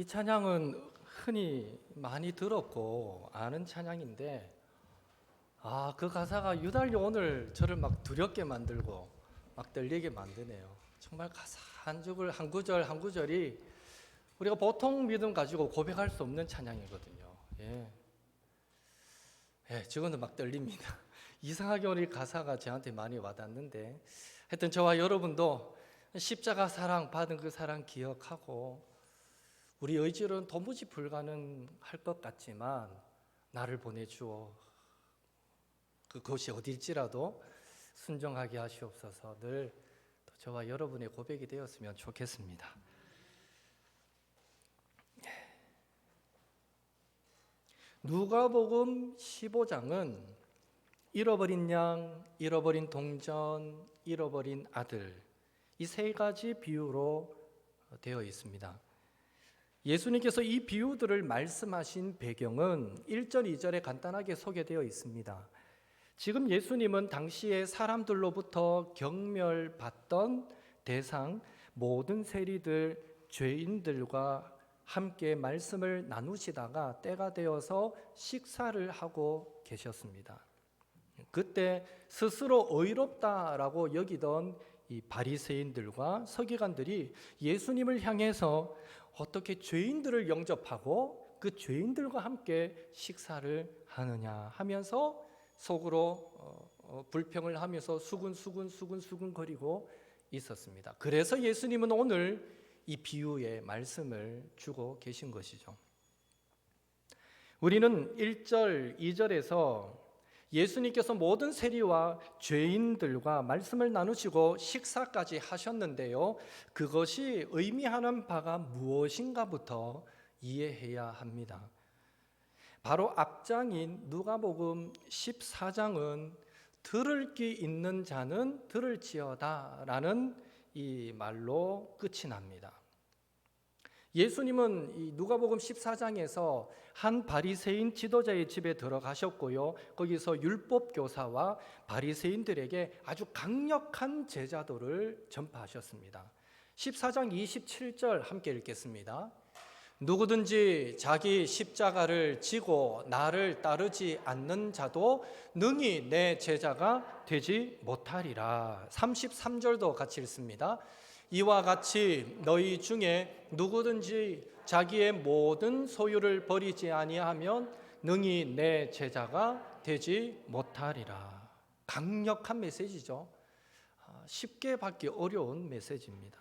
이 찬양은 흔히 많이 들었고 아는 찬양인데 그 가사가 유달리 오늘 저를 막 두렵게 만들고 막 떨리게 만드네요. 정말 가사 한 구절 한 구절이 우리가 보통 믿음 가지고 고백할 수 없는 찬양이거든요. 지금도 막 떨립니다. 이상하게 오늘 가사가 저한테 많이 와닿는데 하여튼 저와 여러분도 십자가 사랑 받은 그 사랑 기억하고 우리 의지로는 도무지 불가능할 것 같지만 나를 보내주어 그곳이 어딜지라도 순종하게 하시옵소서. 늘 저와 여러분의 고백이 되었으면 좋겠습니다. 누가복음 15장은 잃어버린 양, 잃어버린 동전, 잃어버린 아들 이 세 가지 비유로 되어 있습니다. 예수님께서 이 비유들을 말씀하신 배경은 1절, 2절에 간단하게 소개되어 있습니다. 지금 예수님은 당시에 사람들로부터 경멸받던 대상 모든 세리들, 죄인들과 함께 말씀을 나누시다가 때가 되어서 식사를 하고 계셨습니다. 그때 스스로 의롭다라고 여기던 이 바리새인들과 서기관들이 예수님을 향해서 어떻게 죄인들을 영접하고 그 죄인들과 함께 식사를 하느냐 하면서 속으로 불평을 하면서 수근수근 거리고 있었습니다. 그래서 예수님은 오늘 이 비유의 말씀을 주고 계신 것이죠. 우리는 1절, 2절에서 예수님께서 모든 세리와 죄인들과 말씀을 나누시고 식사까지 하셨는데요, 그것이 의미하는 바가 무엇인가부터 이해해야 합니다. 바로 앞장인 누가복음 14장은 들을 귀 있는 자는 들을지어다 라는 이 말로 끝이 납니다. 예수님은 이 누가복음 14장에서 한 바리새인 지도자의 집에 들어가셨고요, 거기서 율법 교사와 바리새인들에게 아주 강력한 제자도를 전파하셨습니다. 14장 27절 함께 읽겠습니다. 누구든지 자기 십자가를 지고 나를 따르지 않는 자도 능히 내 제자가 되지 못하리라. 33절도 같이 읽습니다. 이와 같이 너희 중에 누구든지 자기의 모든 소유를 버리지 아니하면 능히 내 제자가 되지 못하리라. 강력한 메시지죠. 쉽게 받기 어려운 메시지입니다.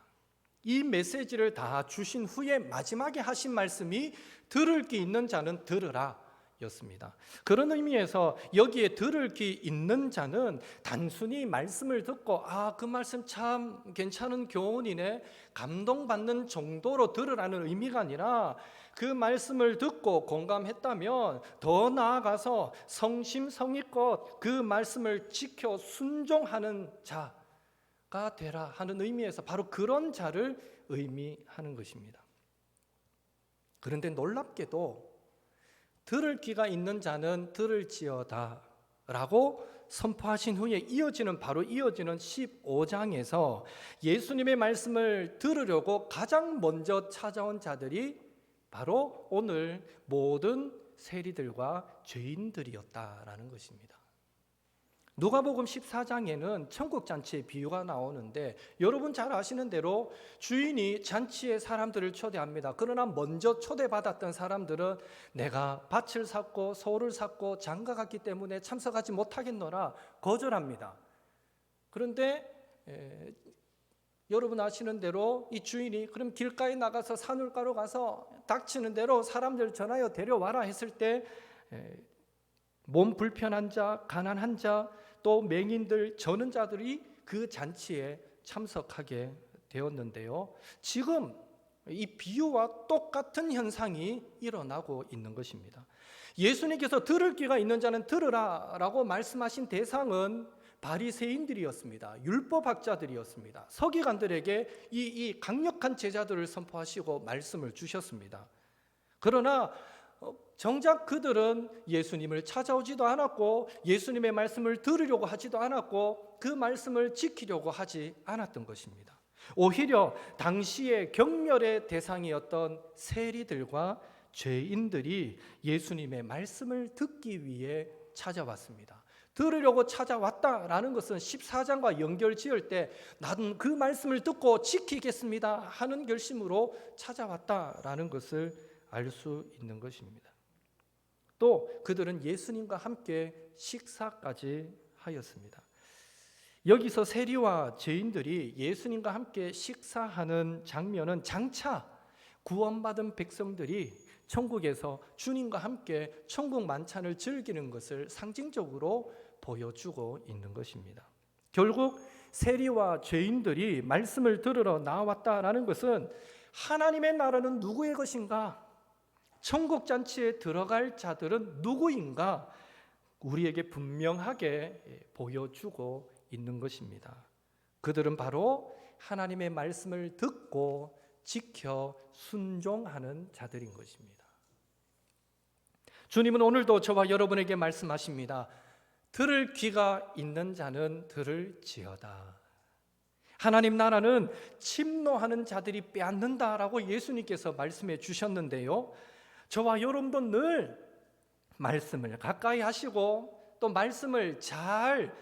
이 메시지를 다 주신 후에 마지막에 하신 말씀이 들을 귀 있는 자는 들으라 였습니다. 그런 의미에서 여기에 들을 귀 있는 자는 단순히 말씀을 듣고 그 말씀 참 괜찮은 교훈이네 감동받는 정도로 들으라는 의미가 아니라 그 말씀을 듣고 공감했다면 더 나아가서 성심성의껏 그 말씀을 지켜 순종하는 자가 되라 하는 의미에서 바로 그런 자를 의미하는 것입니다. 그런데 놀랍게도 들을 귀가 있는 자는 들을지어다 라고 선포하신 후에 이어지는 15장에서 예수님의 말씀을 들으려고 가장 먼저 찾아온 자들이 바로 오늘 모든 세리들과 죄인들이었다라는 것입니다. 누가복음 14장에는 천국잔치의 비유가 나오는데 여러분 잘 아시는 대로 주인이 잔치에 사람들을 초대합니다. 그러나 먼저 초대받았던 사람들은 내가 밭을 샀고 소를 샀고 장가갔기 때문에 참석하지 못하겠노라 거절합니다. 그런데 여러분 아시는 대로 이 주인이 그럼 길가에 나가서 산울가로 가서 닥치는 대로 사람들 전하여 데려와라 했을 때 몸 불편한 자, 가난한 자, 또 맹인들, 저는 자들이 그 잔치에 참석하게 되었는데요. 지금 이 비유와 똑같은 현상이 일어나고 있는 것입니다. 예수님께서 들을 귀가 있는 자는 들으라라고 말씀하신 대상은 바리새인들이었습니다. 율법학자들이었습니다. 서기관들에게 이 강력한 제자들을 선포하시고 말씀을 주셨습니다. 그러나 정작 그들은 예수님을 찾아오지도 않았고 예수님의 말씀을 들으려고 하지도 않았고 그 말씀을 지키려고 하지 않았던 것입니다. 오히려 당시의 경멸의 대상이었던 세리들과 죄인들이 예수님의 말씀을 듣기 위해 찾아왔습니다. 들으려고 찾아왔다라는 것은 14장과 연결 지을 때 나는 그 말씀을 듣고 지키겠습니다 하는 결심으로 찾아왔다라는 것을 알 수 있는 것입니다. 또 그들은 예수님과 함께 식사까지 하였습니다. 여기서 세리와 죄인들이 예수님과 함께 식사하는 장면은 장차 구원받은 백성들이 천국에서 주님과 함께 천국 만찬을 즐기는 것을 상징적으로 보여주고 있는 것입니다. 결국 세리와 죄인들이 말씀을 들으러 나왔다라는 것은 하나님의 나라는 누구의 것인가? 천국 잔치에 들어갈 자들은 누구인가? 우리에게 분명하게 보여주고 있는 것입니다. 그들은 바로 하나님의 말씀을 듣고 지켜 순종하는 자들인 것입니다. 주님은 오늘도 저와 여러분에게 말씀하십니다. 들을 귀가 있는 자는 들을지어다. 하나님 나라는 침노하는 자들이 빼앗는다라고 예수님께서 말씀해 주셨는데요, 저와 여러분도 늘 말씀을 가까이 하시고 또 말씀을 잘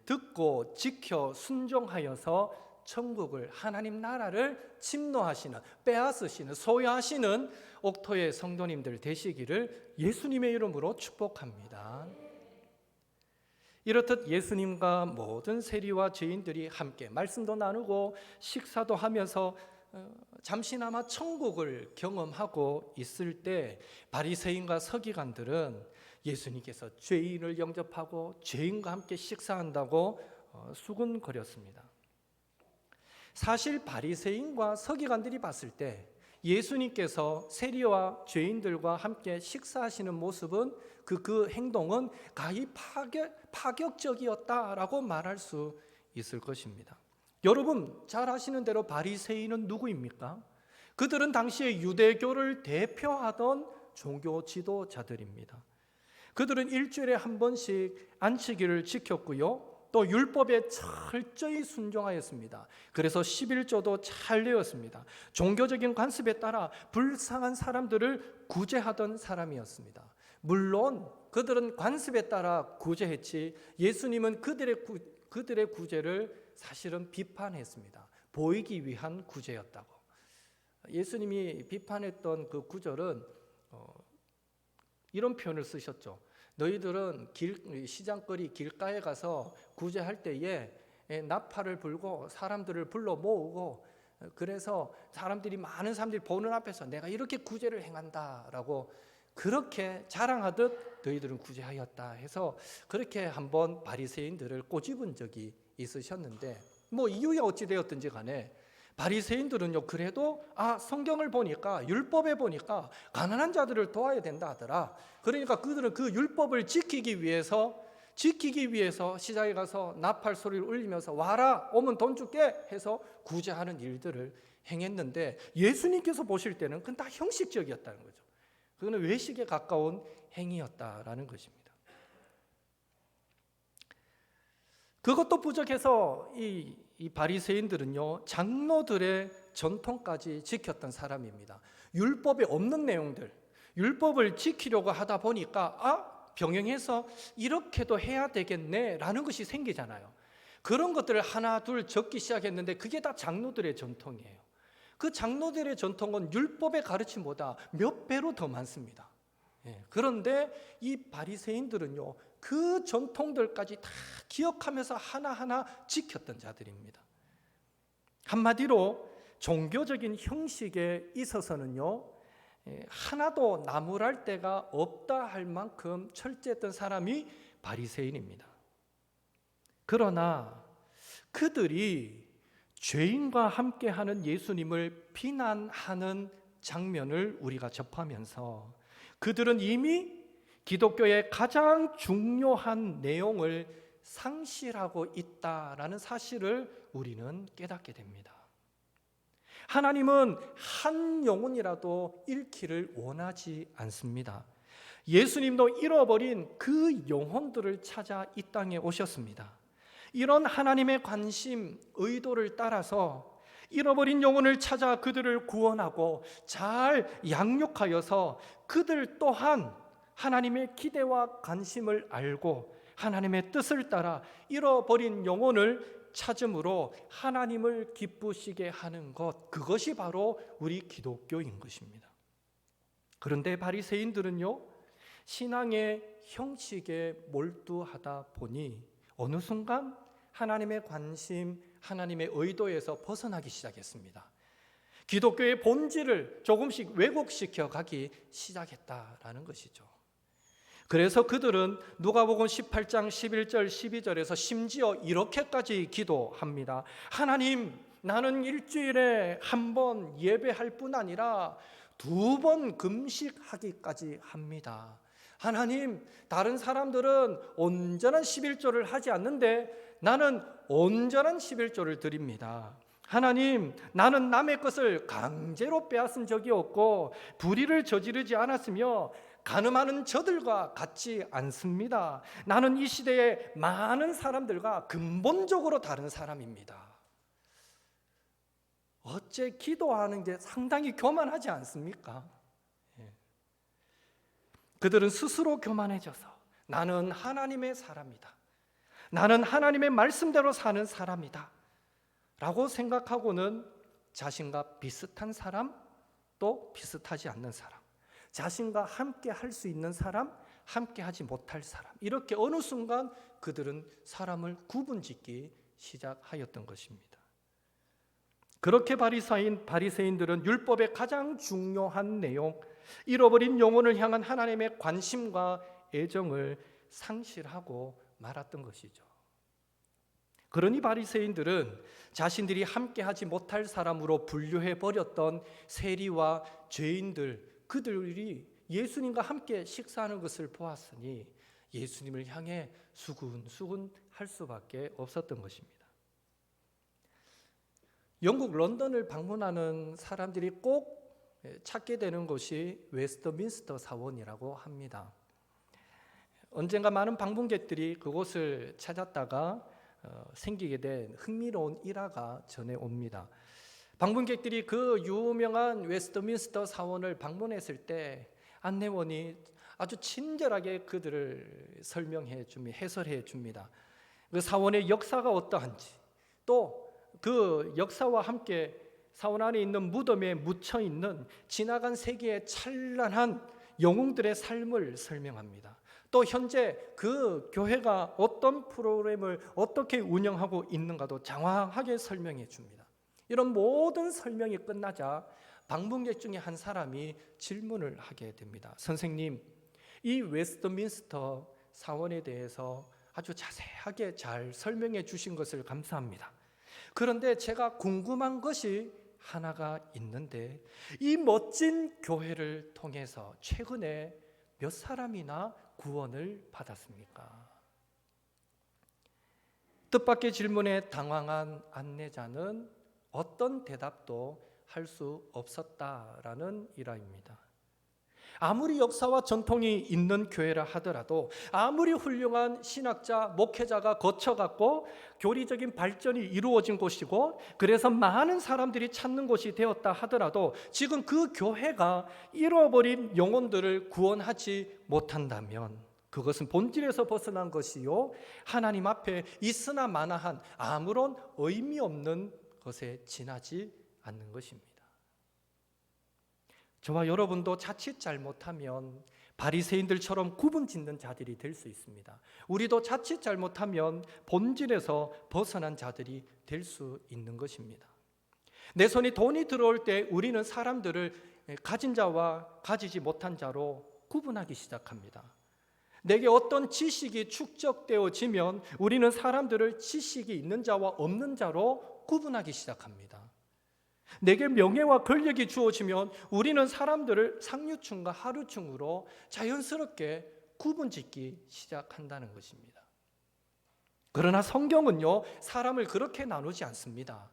듣고 지켜 순종하여서 천국을, 하나님 나라를 침노하시는, 빼앗으시는, 소유하시는 옥토의 성도님들 되시기를 예수님의 이름으로 축복합니다. 이렇듯 예수님과 모든 세리와 죄인들이 함께 말씀도 나누고 식사도 하면서 잠시나마 천국을 경험하고 있을 때 바리새인과 서기관들은 예수님께서 죄인을 영접하고 죄인과 함께 식사한다고 수군거렸습니다. 사실 바리새인과 서기관들이 봤을 때 예수님께서 세리와 죄인들과 함께 식사하시는 모습은 그 행동은 가히 파격적이었다라고 말할 수 있을 것입니다. 여러분 잘 아시는 대로 바리새인은 누구입니까? 그들은 당시에 유대교를 대표하던 종교 지도자들입니다. 그들은 일주일에 한 번씩 안식일을 지켰고요, 또 율법에 철저히 순종하였습니다. 그래서 11조도 잘 내었습니다. 종교적인 관습에 따라 불쌍한 사람들을 구제하던 사람이었습니다. 물론 그들은 관습에 따라 구제했지 예수님은 그들의 구제를 사실은 비판했습니다. 보이기 위한 구제였다고. 예수님이 비판했던 그 구절은 이런 표현을 쓰셨죠. 너희들은 시장거리 길가에 가서 구제할 때에 나팔을 불고 사람들을 불러 모으고, 그래서 많은 사람들이 보는 앞에서 내가 이렇게 구제를 행한다라고 그렇게 자랑하듯 너희들은 구제하였다 해서 그렇게 한번 바리새인들을 꼬집은 적이 있으셨는데, 이유에 어찌 되었든지 간에 바리새인들은요, 그래도 성경을 보니까, 율법에 보니까 가난한 자들을 도와야 된다 하더라. 그러니까 그들은 그 율법을 지키기 위해서 시장에 가서 나팔 소리를 울리면서 와라, 오면 돈 줄게 해서 구제하는 일들을 행했는데, 예수님께서 보실 때는 그건 다 형식적이었다는 거죠. 그거는 외식에 가까운 행위였다라는 것입니다. 그것도 부족해서 이 바리새인들은요, 장로들의 전통까지 지켰던 사람입니다. 율법에 없는 내용들, 율법을 지키려고 하다 보니까 병행해서 이렇게도 해야 되겠네라는 것이 생기잖아요. 그런 것들을 하나 둘 적기 시작했는데 그게 다 장로들의 전통이에요. 그 장로들의 전통은 율법의 가르침보다 몇 배로 더 많습니다. 그런데 이 바리새인들은요, 그 전통들까지 다 기억하면서 하나하나 지켰던 자들입니다. 한마디로 종교적인 형식에 있어서는요, 하나도 나무랄 데가 없다 할 만큼 철저했던 사람이 바리새인입니다. 그러나 그들이 죄인과 함께하는 예수님을 비난하는 장면을 우리가 접하면서 그들은 이미 기독교의 가장 중요한 내용을 상실하고 있다라는 사실을 우리는 깨닫게 됩니다. 하나님은 한 영혼이라도 잃기를 원하지 않습니다. 예수님도 잃어버린 그 영혼들을 찾아 이 땅에 오셨습니다. 이런 하나님의 관심, 의도를 따라서 잃어버린 영혼을 찾아 그들을 구원하고 잘 양육하여서 그들 또한 하나님의 기대와 관심을 알고 하나님의 뜻을 따라 잃어버린 영혼을 찾음으로 하나님을 기쁘시게 하는 것, 그것이 바로 우리 기독교인 것입니다. 그런데 바리새인들은요, 신앙의 형식에 몰두하다 보니 어느 순간 하나님의 관심, 하나님의 의도에서 벗어나기 시작했습니다. 기독교의 본질을 조금씩 왜곡시켜 가기 시작했다라는 것이죠. 그래서 그들은 누가복음 18장 11절 12절에서 심지어 이렇게까지 기도합니다. 하나님, 나는 일주일에 한 번 예배할 뿐 아니라 2번 금식하기까지 합니다. 하나님, 다른 사람들은 온전한 11조를 하지 않는데 나는 온전한 11조를 드립니다. 하나님, 나는 남의 것을 강제로 빼앗은 적이 없고 불의를 저지르지 않았으며 간음하는 저들과 같지 않습니다. 나는 이 시대의 많은 사람들과 근본적으로 다른 사람입니다. 어째 기도하는 게 상당히 교만하지 않습니까? 그들은 스스로 교만해져서 나는 하나님의 사람이다, 나는 하나님의 말씀대로 사는 사람이다 라고 생각하고는 자신과 비슷한 사람, 또 비슷하지 않는 사람, 자신과 함께 할 수 있는 사람, 함께 하지 못할 사람, 이렇게 어느 순간 그들은 사람을 구분짓기 시작하였던 것입니다. 그렇게 바리새인들은 율법의 가장 중요한 내용, 잃어버린 영혼을 향한 하나님의 관심과 애정을 상실하고 말았던 것이죠. 그러니 바리새인들은 자신들이 함께하지 못할 사람으로 분류해 버렸던 세리와 죄인들, 그들이 예수님과 함께 식사하는 것을 보았으니 예수님을 향해 수군수군 할 수밖에 없었던 것입니다. 영국 런던을 방문하는 사람들이 꼭 찾게 되는 곳이 웨스트민스터 사원이라고 합니다. 언젠가 많은 방문객들이 그곳을 찾았다가 생기게 된 흥미로운 일화가 전해옵니다. 방문객들이 그 유명한 웨스트민스터 사원을 방문했을 때 안내원이 아주 친절하게 그들을 설명해 줍니다. 해설해 줍니다. 그 사원의 역사가 어떠한지, 또 그 역사와 함께 사원 안에 있는 무덤에 묻혀 있는 지나간 세기의 찬란한 영웅들의 삶을 설명합니다. 또 현재 그 교회가 어떤 프로그램을 어떻게 운영하고 있는가도 장황하게 설명해 줍니다. 이런 모든 설명이 끝나자 방문객 중에 한 사람이 질문을 하게 됩니다. 선생님, 이 웨스트민스터 사원에 대해서 아주 자세하게 잘 설명해 주신 것을 감사합니다. 그런데 제가 궁금한 것이 하나가 있는데, 이 멋진 교회를 통해서 최근에 몇 사람이나 구원을 받았습니까? 뜻밖의 질문에 당황한 안내자는 어떤 대답도 할 수 없었다라는 일화입니다. 아무리 역사와 전통이 있는 교회라 하더라도, 아무리 훌륭한 신학자, 목회자가 거쳐갔고 교리적인 발전이 이루어진 곳이고 그래서 많은 사람들이 찾는 곳이 되었다 하더라도 지금 그 교회가 잃어버린 영혼들을 구원하지 못한다면 그것은 본질에서 벗어난 것이요, 하나님 앞에 있으나 마나한 아무런 의미 없는 것에 지나지 않는 것입니다. 저와 여러분도 자칫 잘못하면 바리새인들처럼 구분짓는 자들이 될 수 있습니다. 우리도 자칫 잘못하면 본질에서 벗어난 자들이 될 수 있는 것입니다. 내 손에 돈이 들어올 때 우리는 사람들을 가진 자와 가지지 못한 자로 구분하기 시작합니다. 내게 어떤 지식이 축적되어지면 우리는 사람들을 지식이 있는 자와 없는 자로 구분하기 시작합니다. 내게 명예와 권력이 주어지면 우리는 사람들을 상류층과 하류층으로 자연스럽게 구분짓기 시작한다는 것입니다. 그러나 성경은요, 사람을 그렇게 나누지 않습니다.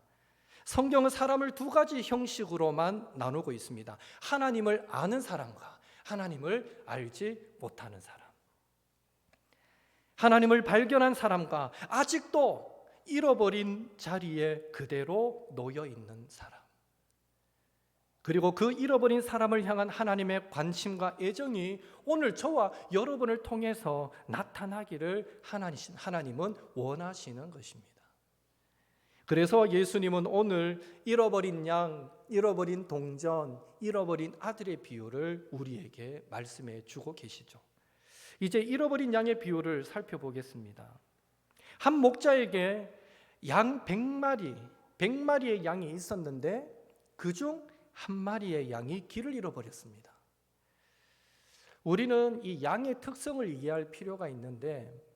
성경은 사람을 두 가지 형식으로만 나누고 있습니다. 하나님을 아는 사람과 하나님을 알지 못하는 사람. 하나님을 발견한 사람과 아직도 잃어버린 자리에 그대로 놓여 있는 사람, 그리고 그 잃어버린 사람을 향한 하나님의 관심과 애정이 오늘 저와 여러분을 통해서 나타나기를 하나님은 원하시는 것입니다. 그래서 예수님은 오늘 잃어버린 양, 잃어버린 동전, 잃어버린 아들의 비유를 우리에게 말씀해 주고 계시죠. 이제 잃어버린 양의 비유를 살펴보겠습니다. 한 목자에게 양 100마리의 양이 있었는데 그중 한 마리의 양이 길을 잃어버렸습니다. 우리는 이 양의 특성을 이해할 필요가 있는데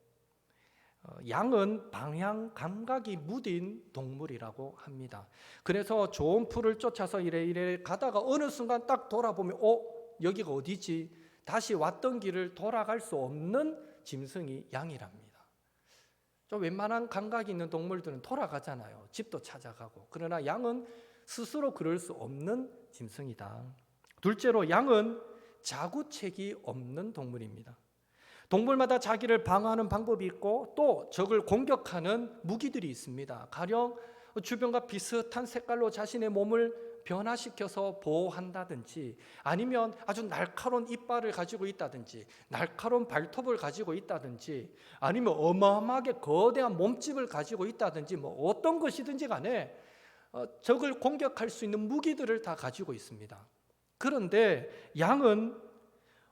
양은 방향 감각이 무딘 동물이라고 합니다. 그래서 좋은 풀을 쫓아서 이래 가다가 어느 순간 딱 돌아보면 여기가 어디지? 다시 왔던 길을 돌아갈 수 없는 짐승이 양이랍니다. 좀 웬만한 감각이 있는 동물들은 돌아가잖아요. 집도 찾아가고. 그러나 양은 스스로 그럴 수 없는 짐승이다. 둘째로 양은 자구책이 없는 동물입니다. 동물마다 자기를 방어하는 방법이 있고 또 적을 공격하는 무기들이 있습니다. 가령 주변과 비슷한 색깔로 자신의 몸을 변화시켜서 보호한다든지, 아니면 아주 날카로운 이빨을 가지고 있다든지, 날카로운 발톱을 가지고 있다든지, 아니면 어마어마하게 거대한 몸집을 가지고 있다든지, 어떤 것이든지 간에 적을 공격할 수 있는 무기들을 다 가지고 있습니다. 그런데 양은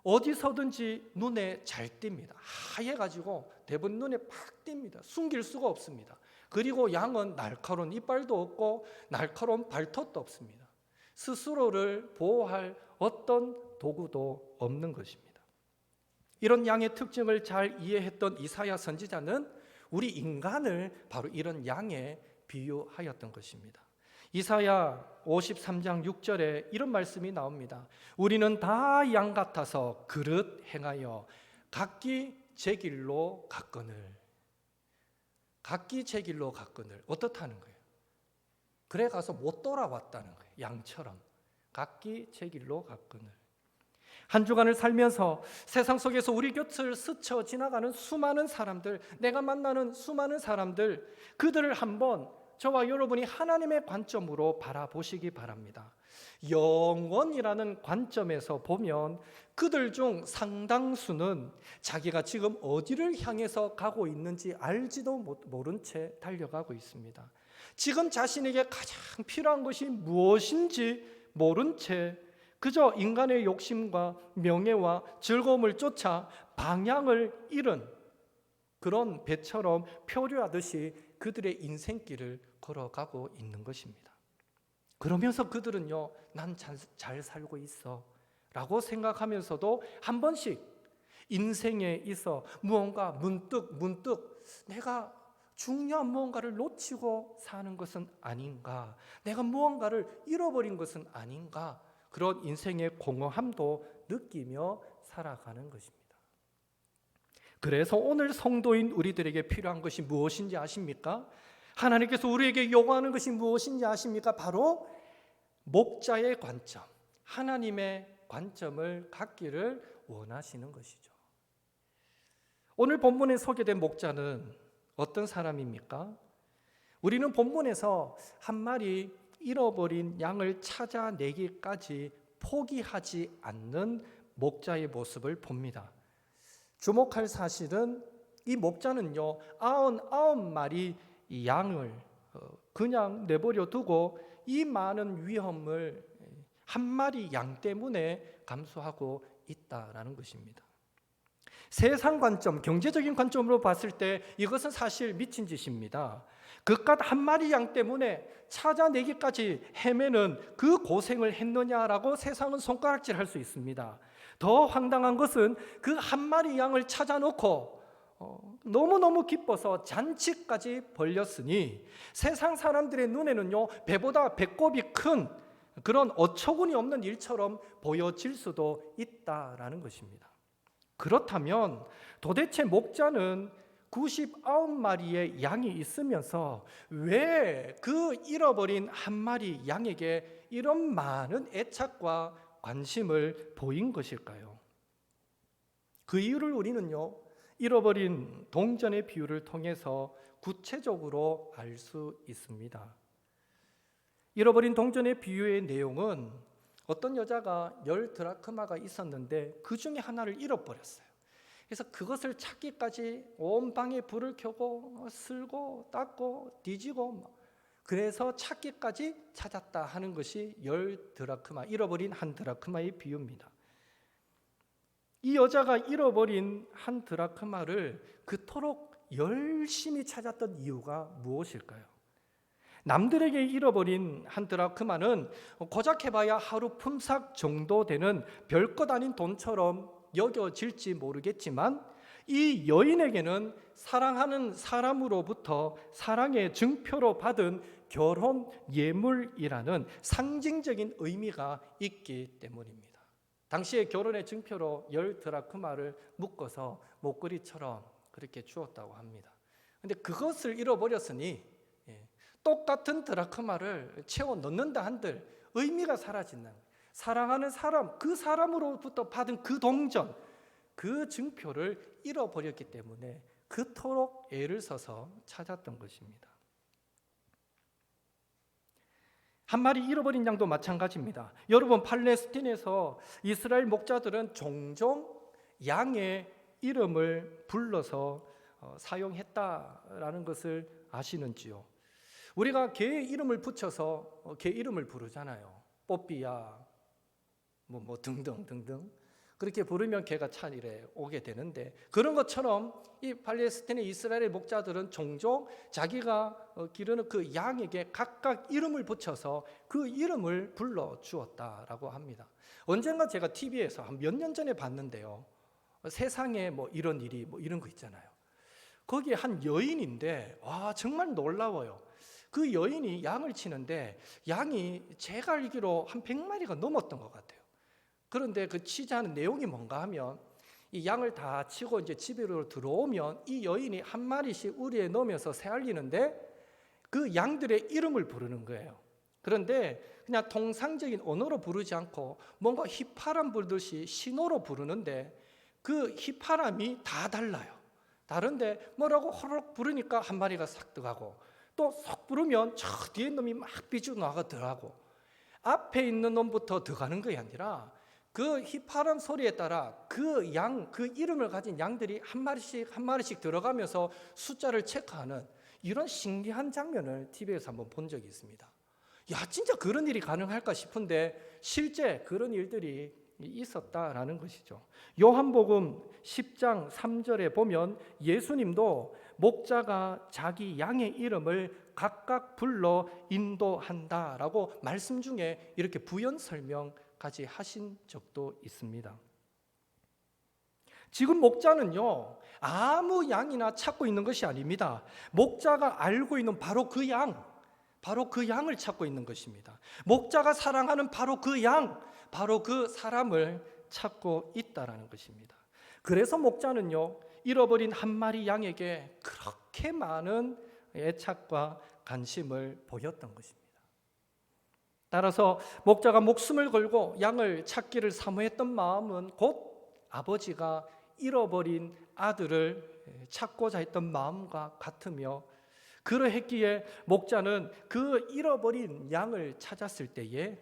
어디서든지 눈에 잘 띕니다. 하얘가지고 대부분 눈에 팍 띕니다. 숨길 수가 없습니다. 그리고 양은 날카로운 이빨도 없고 날카로운 발톱도 없습니다. 스스로를 보호할 어떤 도구도 없는 것입니다. 이런 양의 특징을 잘 이해했던 이사야 선지자는 우리 인간을 바로 이런 양에 비유하였던 것입니다. 이사야 53장 6절에 이런 말씀이 나옵니다. 우리는 다 양 같아서 그릇 행하여 각기 제 길로 갔거늘. 각기 제 길로 갔거늘. 어떻다는 거예요? 그래 가서 못 돌아왔다는 거예요. 양처럼 각기 제 길로 갔거늘. 한 주간을 살면서 세상 속에서 우리 곁을 스쳐 지나가는 수많은 사람들, 내가 만나는 수많은 사람들, 그들을 한번 저와 여러분이 하나님의 관점으로 바라보시기 바랍니다. 영원이라는 관점에서 보면 그들 중 상당수는 자기가 지금 어디를 향해서 가고 있는지 알지도 모른 채 달려가고 있습니다. 지금 자신에게 가장 필요한 것이 무엇인지 모른 채 그저 인간의 욕심과 명예와 즐거움을 쫓아 방향을 잃은 그런 배처럼 표류하듯이 그들의 인생길을 걸어가고 있는 것입니다. 그러면서 그들은요, 난 잘 살고 있어 라고 생각하면서도 한 번씩 인생에 있어 무언가 문득 내가 중요한 무언가를 놓치고 사는 것은 아닌가, 내가 무언가를 잃어버린 것은 아닌가, 그런 인생의 공허함도 느끼며 살아가는 것입니다. 그래서 오늘 성도인 우리들에게 필요한 것이 무엇인지 아십니까? 하나님께서 우리에게 요구하는 것이 무엇인지 아십니까? 바로 목자의 관점, 하나님의 관점을 갖기를 원하시는 것이죠. 오늘 본문에 소개된 목자는 어떤 사람입니까? 우리는 본문에서 한 마리 잃어버린 양을 찾아내기까지 포기하지 않는 목자의 모습을 봅니다. 주목할 사실은 이 목자는요, 99마리 이 양을 그냥 내버려 두고 이 많은 위험을 한 마리 양 때문에 감수하고 있다라는 것입니다. 세상 관점, 경제적인 관점으로 봤을 때 이것은 사실 미친 짓입니다. 그깟 한 마리 양 때문에 찾아내기까지 헤매는 그 고생을 했느냐라고 세상은 손가락질할 수 있습니다. 더 황당한 것은 그 한 마리 양을 찾아놓고 너무너무 기뻐서 잔치까지 벌렸으니 세상 사람들의 눈에는요, 배보다 배꼽이 큰 그런 어처구니 없는 일처럼 보여질 수도 있다라는 것입니다. 그렇다면 도대체 목자는 99마리의 양이 있으면서 왜 그 잃어버린 한 마리 양에게 이런 많은 애착과 관심을 보인 것일까요? 그 이유를 우리는요, 잃어버린 동전의 비유를 통해서 구체적으로 알 수 있습니다. 잃어버린 동전의 비유의 내용은 어떤 여자가 10드라크마가 있었는데 그 중에 하나를 잃어버렸어요. 그래서 그것을 찾기까지 온 방에 불을 켜고 쓸고 닦고 뒤지고, 그래서 찾기까지 찾았다 하는 것이 10드라크마, 잃어버린 한 드라크마의 비유입니다. 이 여자가 잃어버린 한 드라크마를 그토록 열심히 찾았던 이유가 무엇일까요? 남들에게 잃어버린 한 드라크마는 고작 해봐야 하루 품삯 정도 되는 별것 아닌 돈처럼 여겨질지 모르겠지만, 이 여인에게는 사랑하는 사람으로부터 사랑의 증표로 받은 결혼 예물이라는 상징적인 의미가 있기 때문입니다. 당시에 결혼의 증표로 10드라크마를 묶어서 목걸이처럼 그렇게 주었다고 합니다. 그런데 그것을 잃어버렸으니 똑같은 드라크마를 채워 넣는다 한들 의미가 사라지는, 사랑하는 사람, 그 사람으로부터 받은 그 동전, 그 증표를 잃어버렸기 때문에 그토록 애를 써서 찾았던 것입니다. 한 마리 잃어버린 양도 마찬가지입니다. 여러분, 팔레스틴에서 이스라엘 목자들은 종종 양의 이름을 불러서 사용했다라는 것을 아시는지요? 우리가 개의 이름을 붙여서 개 이름을 부르잖아요. 뽀삐야, 뭐 등등 그렇게 부르면 개가 차례 오게 되는데, 그런 것처럼 이 팔레스틴의 이스라엘 목자들은 종종 자기가 기르는 그 양에게 각각 이름을 붙여서 그 이름을 불러 주었다라고 합니다. 언젠가 제가 TV에서 한 몇 년 전에 봤는데요, 세상에 뭐 이런 일이 뭐 이런 거 있잖아요. 거기에 한 여인인데 와, 정말 놀라워요. 그 여인이 양을 치는데 양이 제가 알기로 한 100마리가 넘었던 것 같아요. 그런데 그 취재하는 내용이 뭔가 하면, 이 양을 다 치고 이제 집으로 들어오면 이 여인이 한 마리씩 우리에 넣으면서 새알리는데 그 양들의 이름을 부르는 거예요. 그런데 그냥 통상적인 언어로 부르지 않고 뭔가 휘파람 불듯이 신호로 부르는데 그 휘파람이 다 달라요. 다른데 뭐라고 호로록 부르니까 한 마리가 싹 들어가고, 또 쏙 부르면 저 뒤에 놈이 막 삐죽 나가 들어가고, 앞에 있는 놈부터 들어가는 것이 아니라 그 휘파람 소리에 따라 그 양, 그 이름을 가진 양들이 한 마리씩 들어가면서 숫자를 체크하는 이런 신기한 장면을 TV에서 한번 본 적이 있습니다. 야, 진짜 그런 일이 가능할까 싶은데 실제 그런 일들이 있었다라는 것이죠. 요한복음 10장 3절에 보면 예수님도 목자가 자기 양의 이름을 각각 불러 인도한다라고 말씀 중에 이렇게 부연 설명까지 하신 적도 있습니다. 지금 목자는요, 아무 양이나 찾고 있는 것이 아닙니다. 목자가 알고 있는 바로 그 양, 바로 그 양을 찾고 있는 것입니다. 목자가 사랑하는 바로 그 양, 바로 그 사람을 찾고 있다라는 것입니다. 그래서 목자는요, 잃어버린 한 마리 양에게 그렇게 많은 애착과 관심을 보였던 것입니다. 따라서 목자가 목숨을 걸고 양을 찾기를 사모했던 마음은 곧 아버지가 잃어버린 아들을 찾고자 했던 마음과 같으며, 그러했기에 목자는 그 잃어버린 양을 찾았을 때에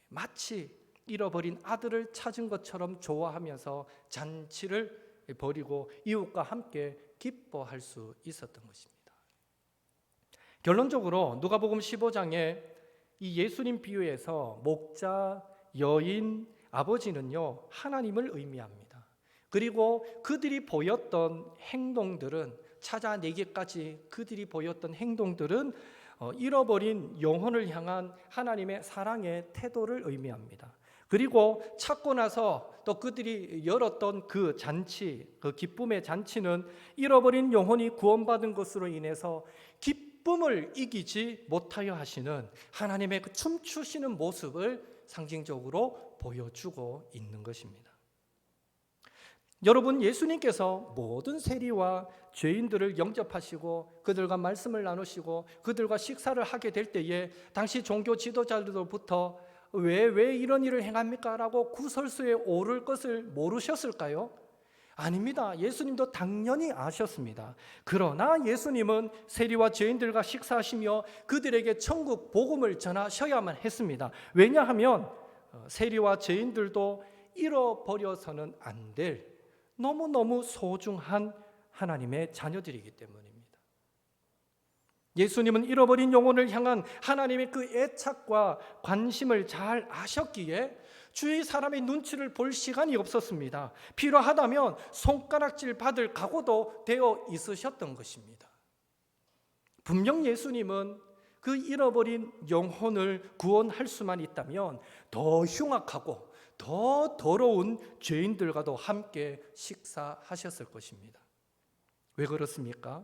마치 잃어버린 아들을 찾은 것처럼 좋아하면서 잔치를 벌이고 이웃과 함께 기뻐할 수 있었던 것입니다. 결론적으로 누가복음 15장에 이 예수님 비유에서 목자, 여인, 아버지는요, 하나님을 의미합니다. 그리고 그들이 보였던 행동들은, 찾아내기까지 그들이 보였던 행동들은 잃어버린 영혼을 향한 하나님의 사랑의 태도를 의미합니다. 그리고 찾고 나서 또 그들이 열었던 그 잔치, 그 기쁨의 잔치는 잃어버린 영혼이 구원받은 것으로 인해서 기쁨을 이기지 못하여 하시는 하나님의 그 춤추시는 모습을 상징적으로 보여주고 있는 것입니다. 여러분, 예수님께서 모든 세리와 죄인들을 영접하시고 그들과 말씀을 나누시고 그들과 식사를 하게 될 때에 당시 종교 지도자들로부터 왜 이런 일을 행합니까? 라고 구설수에 오를 것을 모르셨을까요? 아닙니다. 예수님도 당연히 아셨습니다. 그러나 예수님은 세리와 죄인들과 식사하시며 그들에게 천국 복음을 전하셔야만 했습니다. 왜냐하면 세리와 죄인들도 잃어버려서는 안 될 너무너무 소중한 하나님의 자녀들이기 때문입니다. 예수님은 잃어버린 영혼을 향한 하나님의 그 애착과 관심을 잘 아셨기에 주위 사람의 눈치를 볼 시간이 없었습니다. 필요하다면 손가락질 받을 각오도 되어 있으셨던 것입니다. 분명 예수님은 그 잃어버린 영혼을 구원할 수만 있다면 더 흉악하고 더 더러운 죄인들과도 함께 식사하셨을 것입니다. 왜 그렇습니까?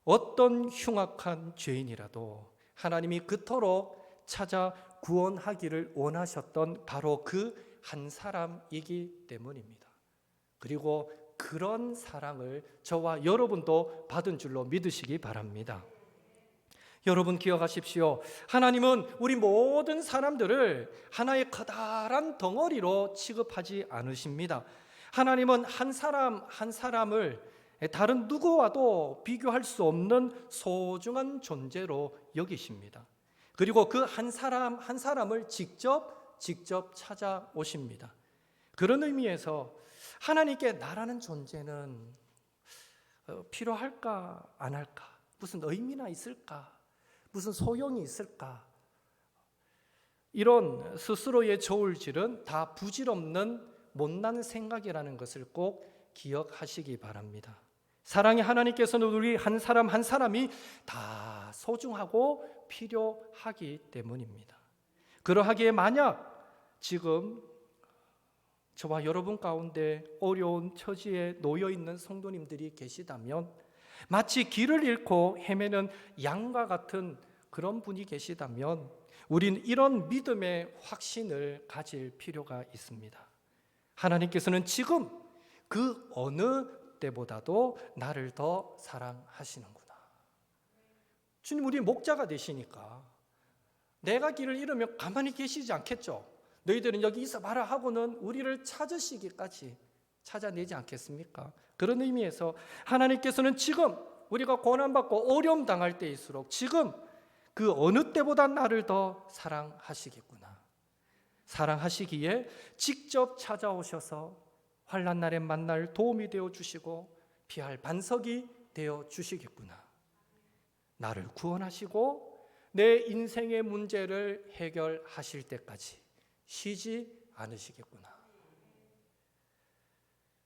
어떤 흉악한 죄인이라도 하나님이 그토록 찾아 구원하기를 원하셨던 바로 그 한 사람이기 때문입니다. 그리고 그런 사랑을 저와 여러분도 받은 줄로 믿으시기 바랍니다. 여러분 기억하십시오. 하나님은 우리 모든 사람들을 하나의 커다란 덩어리로 취급하지 않으십니다. 하나님은 한 사람 한 사람을 다른 누구와도 비교할 수 없는 소중한 존재로 여기십니다. 그리고 그 한 사람 한 사람을 직접 찾아오십니다. 그런 의미에서 하나님께 나라는 존재는 필요할까 안 할까? 무슨 의미나 있을까? 무슨 소용이 있을까? 이런 스스로의 저울질은 다 부질없는 못난 생각이라는 것을 꼭 기억하시기 바랍니다. 사랑의 하나님께서는 우리 한 사람 한 사람이 다 소중하고 필요하기 때문입니다. 그러하기에 만약 지금 저와 여러분 가운데 어려운 처지에 놓여 있는 성도님들이 계시다면 마치 길을 잃고 헤매는 양과 같은 그런 분이 계시다면 우린 이런 믿음의 확신을 가질 필요가 있습니다. 하나님께서는 지금 그 어느 때보다도 나를 더 사랑하시는구나. 주님 우리 목자가 되시니까 내가 길을 잃으면 가만히 계시지 않겠죠. 너희들은 여기 있어봐라 하고는 우리를 찾으시기까지 찾아내지 않겠습니까? 그런 의미에서 하나님께서는 지금 우리가 고난받고 어려움 당할 때일수록 지금 그 어느 때보다 나를 더 사랑하시겠구나. 사랑하시기에 직접 찾아오셔서 환난 날에 만날 도움이 되어 주시고 피할 반석이 되어 주시겠구나. 나를 구원하시고 내 인생의 문제를 해결하실 때까지 쉬지 않으시겠구나.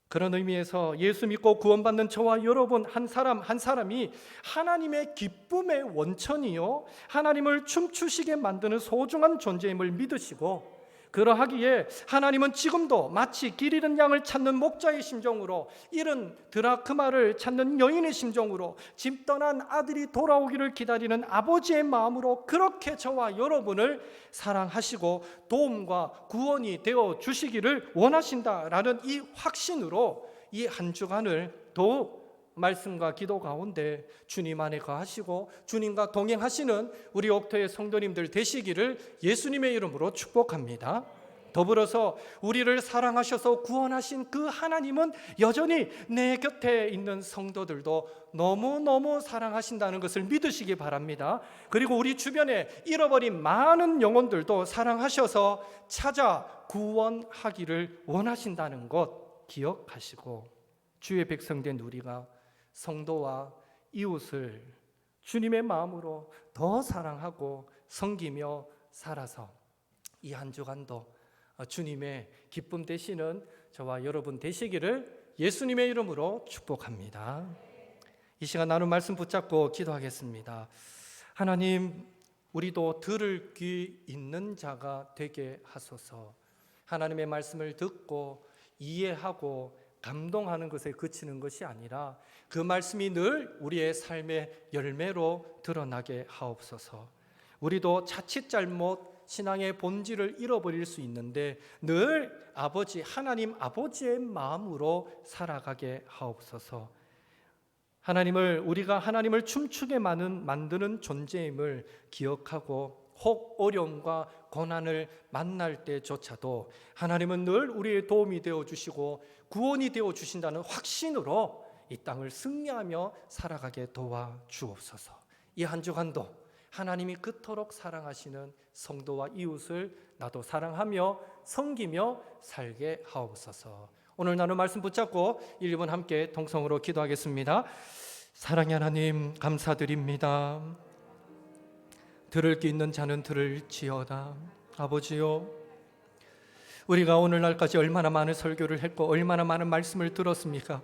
그런 의미에서 예수 믿고 구원받는 저와 여러분 한 사람 한 사람이 하나님의 기쁨의 원천이요 하나님을 춤추시게 만드는 소중한 존재임을 믿으시고, 그러하기에 하나님은 지금도 마치 길 잃은 양을 찾는 목자의 심정으로, 잃은 드라크마를 찾는 여인의 심정으로, 집 떠난 아들이 돌아오기를 기다리는 아버지의 마음으로 그렇게 저와 여러분을 사랑하시고 도움과 구원이 되어 주시기를 원하신다라는 이 확신으로 이 한 주간을 더욱 말씀과 기도 가운데 주님 안에 거하시고 주님과 동행하시는 우리 옥토의 성도님들 되시기를 예수님의 이름으로 축복합니다. 더불어서 우리를 사랑하셔서 구원하신 그 하나님은 여전히 내 곁에 있는 성도들도 너무너무 사랑하신다는 것을 믿으시기 바랍니다. 그리고 우리 주변에 잃어버린 많은 영혼들도 사랑하셔서 찾아 구원하기를 원하신다는 것 기억하시고, 주의 백성된 우리가 성도와 이웃을 주님의 마음으로 더 사랑하고 섬기며 살아서 이 한 주간도 주님의 기쁨 되시는 저와 여러분 되시기를 예수님의 이름으로 축복합니다. 이 시간 나눈 말씀 붙잡고 기도하겠습니다. 하나님, 우리도 들을 귀 있는 자가 되게 하소서. 하나님의 말씀을 듣고 이해하고 감동하는 것에 그치는 것이 아니라 그 말씀이 늘 우리의 삶의 열매로 드러나게 하옵소서. 우리도 자칫 잘못 신앙의 본질을 잃어버릴 수 있는데 늘 아버지 하나님 아버지의 마음으로 살아가게 하옵소서. 우리가 하나님을 춤추게 만드는 존재임을 기억하고 혹 어려움과 고난을 만날 때조차도 하나님은 늘 우리의 도움이 되어주시고 구원이 되어주신다는 확신으로 이 땅을 승리하며 살아가게 도와주옵소서. 이 한 주간도 하나님이 그토록 사랑하시는 성도와 이웃을 나도 사랑하며 섬기며 살게 하옵소서. 오늘 나눌 말씀 붙잡고 1분 함께 동성으로 기도하겠습니다. 사랑의 하나님, 감사드립니다. 들을 게 있는 자는 들을지어다. 아버지요, 우리가 오늘날까지 얼마나 많은 설교를 했고 얼마나 많은 말씀을 들었습니까?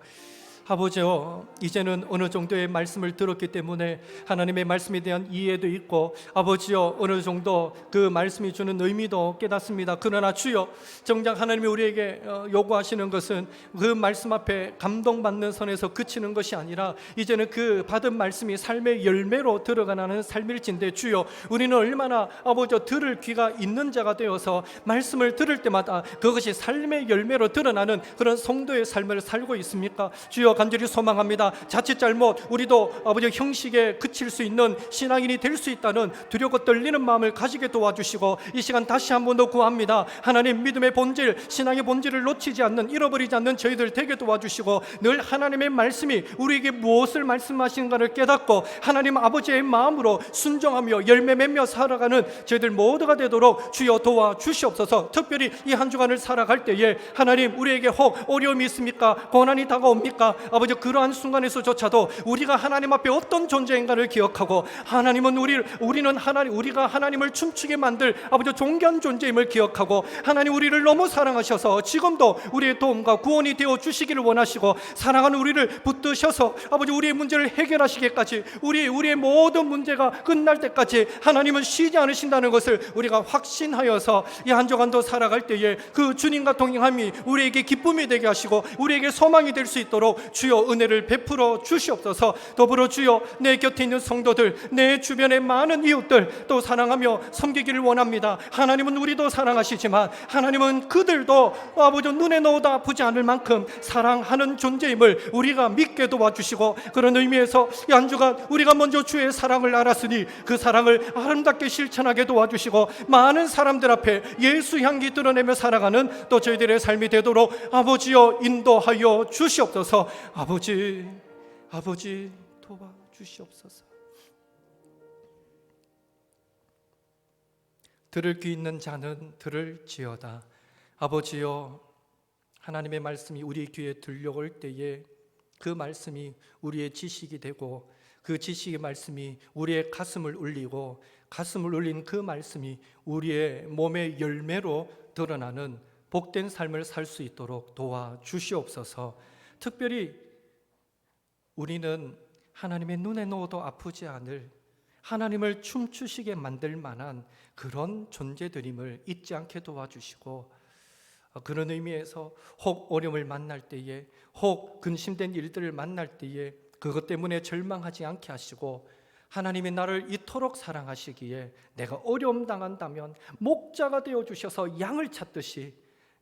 아버지요, 이제는 어느 정도의 말씀을 들었기 때문에 하나님의 말씀에 대한 이해도 있고, 아버지요, 어느 정도 그 말씀이 주는 의미도 깨닫습니다. 그러나 주여, 정작 하나님이 우리에게 요구하시는 것은 그 말씀 앞에 감동받는 선에서 그치는 것이 아니라 이제는 그 받은 말씀이 삶의 열매로 들어가는 삶일진데, 주여, 우리는 얼마나 아버지 들을 귀가 있는 자가 되어서 말씀을 들을 때마다 그것이 삶의 열매로 드러나는 그런 성도의 삶을 살고 있습니까? 주여, 간절히 소망합니다. 자칫 잘못 우리도 아버지 형식에 그칠 수 있는 신앙인이 될 수 있다는 두렵고 떨리는 마음을 가지게 도와주시고, 이 시간 다시 한 번 더 구합니다. 하나님, 믿음의 본질, 신앙의 본질을 놓치지 않는, 잃어버리지 않는 저희들 되게 도와주시고, 늘 하나님의 말씀이 우리에게 무엇을 말씀하시는가를 깨닫고 하나님 아버지의 마음으로 순종하며 열매 맺며 살아가는 저희들 모두가 되도록 주여 도와주시옵소서. 특별히 이 한 주간을 살아갈 때에 하나님, 우리에게 혹 어려움이 있습니까? 고난이 다가옵니까? 아버지, 그러한 순간에서조차도 우리가 하나님 앞에 어떤 존재인가를 기억하고, 하나님은 우리가 하나님을 춤추게 만들 아버지 존귀한 존재임을 기억하고, 하나님 우리를 너무 사랑하셔서 지금도 우리의 도움과 구원이 되어 주시기를 원하시고, 사랑하는 우리를 붙드셔서 아버지 우리의 문제를 해결하시기까지, 우리의 모든 문제가 끝날 때까지 하나님은 쉬지 않으신다는 것을 우리가 확신하여서 이 한 주간도 살아갈 때에 그 주님과 동행함이 우리에게 기쁨이 되게 하시고 우리에게 소망이 될 수 있도록 주여 은혜를 베풀어 주시옵소서. 더불어 주여, 내 곁에 있는 성도들, 내 주변의 많은 이웃들 또 사랑하며 섬기기를 원합니다. 하나님은 우리도 사랑하시지만 하나님은 그들도 아버지 눈에 넣어도 아프지 않을 만큼 사랑하는 존재임을 우리가 믿게 도와주시고, 그런 의미에서 이 한 주간 우리가 먼저 주의 사랑을 알았으니 그 사랑을 아름답게 실천하게 도와주시고, 많은 사람들 앞에 예수 향기 드러내며 살아가는 또 저희들의 삶이 되도록 아버지여 인도하여 주시옵소서. 아버지 도와주시옵소서. 들을 귀 있는 자는 들을지어다. 아버지여, 하나님의 말씀이 우리 귀에 들려올 때에 그 말씀이 우리의 지식이 되고, 그 지식의 말씀이 우리의 가슴을 울리고, 가슴을 울린 그 말씀이 우리의 몸의 열매로 드러나는 복된 삶을 살 수 있도록 도와주시옵소서. 특별히 우리는 하나님의 눈에 넣어도 아프지 않을, 하나님을 춤추시게 만들 만한 그런 존재들임을 잊지 않게 도와주시고, 그런 의미에서 혹 어려움을 만날 때에, 혹 근심된 일들을 만날 때에 그것 때문에 절망하지 않게 하시고, 하나님이 나를 이토록 사랑하시기에 내가 어려움 당한다면 목자가 되어주셔서 양을 찾듯이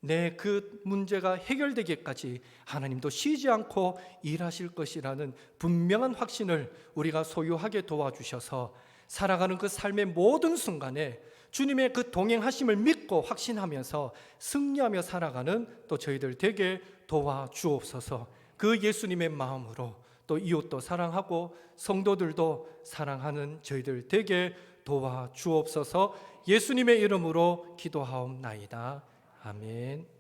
내 그 문제가 해결되기까지 하나님도 쉬지 않고 일하실 것이라는 분명한 확신을 우리가 소유하게 도와주셔서, 살아가는 그 삶의 모든 순간에 주님의 그 동행하심을 믿고 확신하면서 승리하며 살아가는 또 저희들 되게 도와주옵소서. 그 예수님의 마음으로 또 이웃도 사랑하고 성도들도 사랑하는 저희들 되게 도와주옵소서. 예수님의 이름으로 기도하옵나이다. 아멘.